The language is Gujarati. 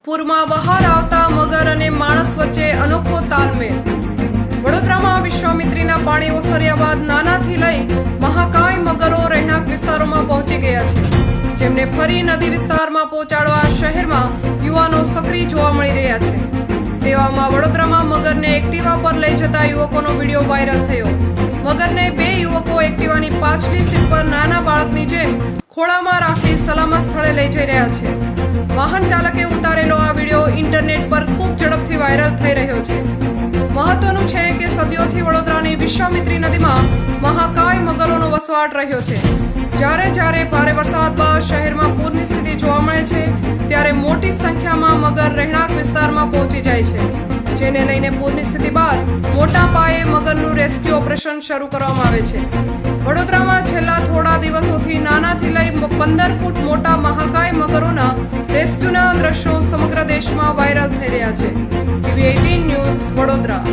પૂરમાં બહાર આવતા મગર અને માણસ વચ્ચે અનોખો તાલમેલ। વડોદરામાં વિશ્વામિત્રીના પાણી ઓસર્યા બાદ નાનાથી લઈ મહાકાય મગરો રહેણાંક વિસ્તારોમાં પહોંચી ગયા છે, જેમને ફરી નદી વિસ્તારમાં પહોંચાડવા શહેરમાં યુવાનો સક્રિય જોવા મળી રહ્યા છે। તેવામાં વડોદરામાં મગરને એક્ટિવા પર લઈ જતા યુવકોનો વિડીયો વાયરલ થયો। મગરને બે યુવકો એક્ટિવાની પાછલી સીટ પર નાના બાળકની જેમ ખોળામાં રાખી સલામત સ્થળે લઈ જઈ રહ્યા છે। વાહન ચાલકે ઉતારેલો આ વિડીયો ઇન્ટરનેટ પર ખૂબ ઝડપથી વાયરલ થઈ રહ્યો છે। મહત્વનું છે કે સદીઓથી વડોદરાની વિશ્વામિત્રી નદીમાં મહાકાય મગરોનો વસવાટ રહ્યો છે। જ્યારે ભારે વરસાદ બાદ શહેરમાં પૂરની સ્થિતિ જોવા મળે છે, ત્યારે મોટી સંખ્યામાં મગર રહેણાંક વિસ્તારમાં પહોંચી જાય છે, જેને લઈને પૂરની સ્થિતિ બાદ મોટા પાયે મગરનું રેસ્ક્યુ ઓપરેશન શરૂ કરવામાં આવે છે। વડોદરામાં છેલ્લા થોડા દિવસોથી નાનાથી લઈ 15 ફૂટ મોટા મહાકાય મગરોના રેસ્ક્યુના દ્રશ્યો સમગ્ર દેશમાં વાયરલ થઈ રહ્યા છે। TV18 news, Vadodara.